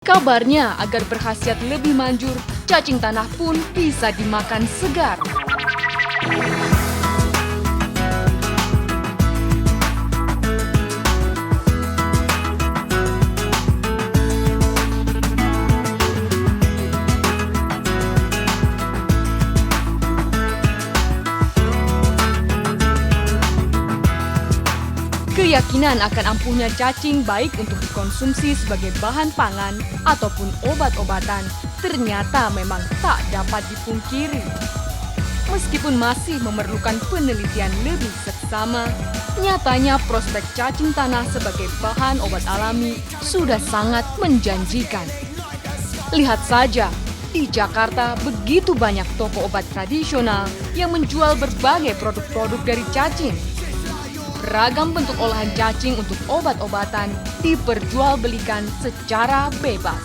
Kabarnya agar berkhasiat lebih manjur, cacing tanah pun bisa dimakan segar. Keyakinan akan ampuhnya cacing baik untuk dikonsumsi sebagai bahan pangan ataupun obat-obatan ternyata memang tak dapat dipungkiri. Meskipun masih memerlukan penelitian lebih seksama, nyatanya prospek cacing tanah sebagai bahan obat alami sudah sangat menjanjikan. Lihat saja, di Jakarta begitu banyak toko obat tradisional yang menjual berbagai produk-produk dari cacing. Beragam bentuk olahan cacing untuk obat-obatan diperjualbelikan secara bebas.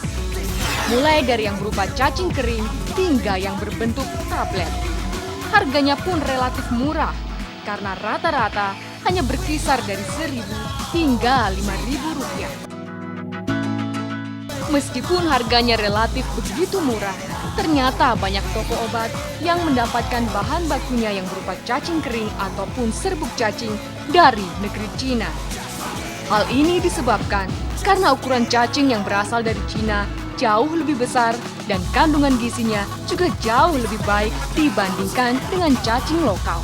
Mulai dari yang berupa cacing kering hingga yang berbentuk tablet. Harganya pun relatif murah karena rata-rata hanya berkisar dari Rp1.000 hingga Rp5.000. Meskipun harganya relatif begitu murah, ternyata banyak toko obat yang mendapatkan bahan bakunya yang berupa cacing kering ataupun serbuk cacing dari negeri Cina. Hal ini disebabkan karena ukuran cacing yang berasal dari Cina jauh lebih besar dan kandungan gizinya juga jauh lebih baik dibandingkan dengan cacing lokal.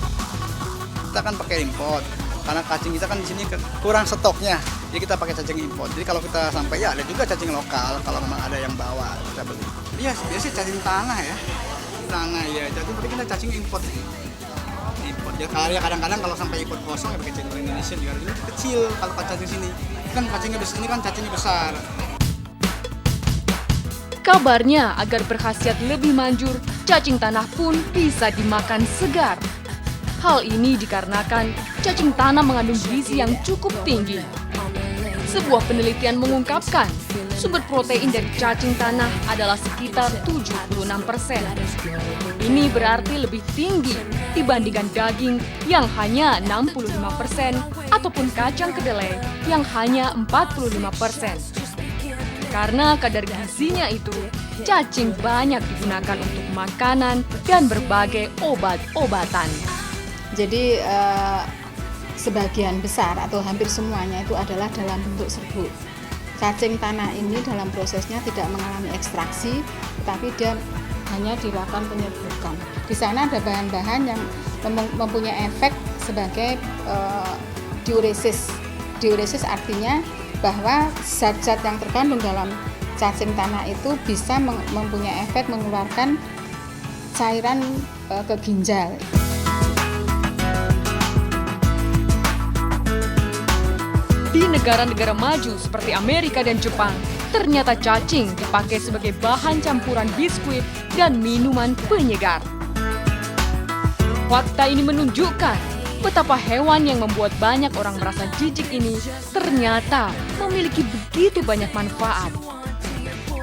Kita kan pakai import, karena cacing kita kan di sini kurang stoknya, jadi kita pakai cacing import. Jadi kalau kita sampai ya ada juga cacing lokal, kalau memang ada yang bawa kita beli. Iya, biasanya cacing tanah ya, ya. Jadi tapi kita cacing import. Import ya kadang-kadang kalau sampai import kosong ya pakai cacing Indonesia juga. Ini kecil kalau cacing sini, kan cacingnya besar, ini kan cacingnya besar. Kabarnya agar berkhasiat lebih manjur, cacing tanah pun bisa dimakan segar. Hal ini dikarenakan cacing tanah mengandung gizi yang cukup tinggi. Sebuah penelitian mengungkapkan sumber protein dari cacing tanah adalah sekitar 76%. Ini berarti lebih tinggi dibandingkan daging yang hanya 65% ataupun kacang kedelai yang hanya 45%. Karena kadar gizinya itu, cacing banyak digunakan untuk makanan dan berbagai obat-obatan. Jadi sebagian besar atau hampir semuanya itu adalah dalam bentuk serbuk. Cacing tanah ini dalam prosesnya tidak mengalami ekstraksi, tetapi dia hanya dilakukan penyerbukan. Di sana ada bahan-bahan yang mempunyai efek sebagai diuresis. Diuresis artinya bahwa zat-zat yang terkandung dalam cacing tanah itu bisa mempunyai efek mengeluarkan cairan ke ginjal. Di negara-negara maju seperti Amerika dan Jepang, ternyata cacing dipakai sebagai bahan campuran biskuit dan minuman penyegar. Fakta ini menunjukkan betapa hewan yang membuat banyak orang merasa jijik ini ternyata memiliki begitu banyak manfaat.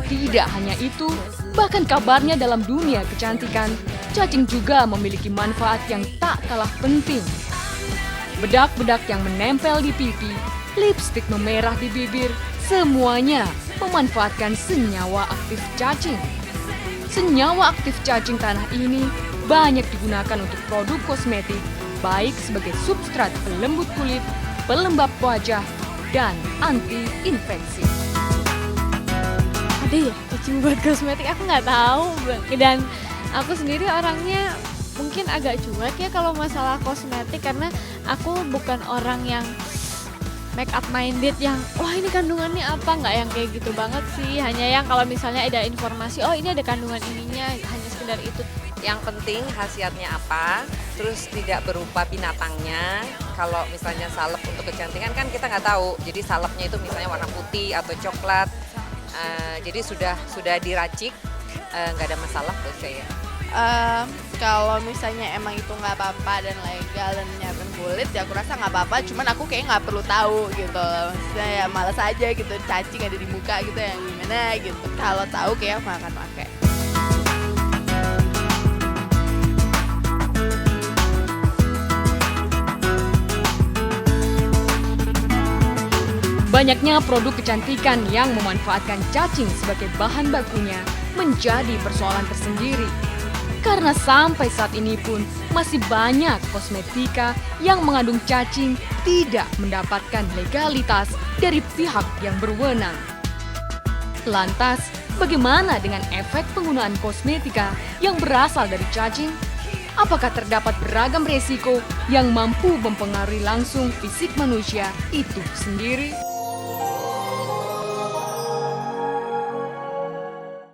Tidak hanya itu, bahkan kabarnya dalam dunia kecantikan, cacing juga memiliki manfaat yang tak kalah penting. Bedak-bedak yang menempel di pipi, lipstik memerah di bibir, semuanya memanfaatkan senyawa aktif cacing. Senyawa aktif cacing tanah ini banyak digunakan untuk produk kosmetik, baik sebagai substrat pelembut kulit, pelembab wajah, dan anti-infeksi. Ada ya cacing buat kosmetik? Aku nggak tahu. Dan aku sendiri orangnya mungkin agak cuek ya kalau masalah kosmetik, karena aku bukan orang yang make up minded yang wah ini kandungannya apa, nggak yang kayak gitu banget sih. Hanya yang kalau misalnya ada informasi oh ini ada kandungan ininya, hanya sekedar itu. Yang penting khasiatnya apa, terus tidak berupa binatangnya. Kalau misalnya salep untuk kecantikan kan kita nggak tahu, jadi salepnya itu misalnya warna putih atau coklat, jadi sudah diracik, nggak ada masalah buat saya. Kalau misalnya emang itu nggak apa-apa dan legal dan nyiapin kulit ya aku rasa nggak apa-apa, cuman aku kayak nggak perlu tahu gitu. Maksudnya ya malas aja gitu, cacing ada di muka gitu yang gimana gitu. Kalau tahu kayak aku akan pakai. Banyaknya produk kecantikan yang memanfaatkan cacing sebagai bahan bakunya menjadi persoalan tersendiri. Karena sampai saat ini pun masih banyak kosmetika yang mengandung cacing tidak mendapatkan legalitas dari pihak yang berwenang. Lantas, bagaimana dengan efek penggunaan kosmetika yang berasal dari cacing? Apakah terdapat beragam resiko yang mampu mempengaruhi langsung fisik manusia itu sendiri?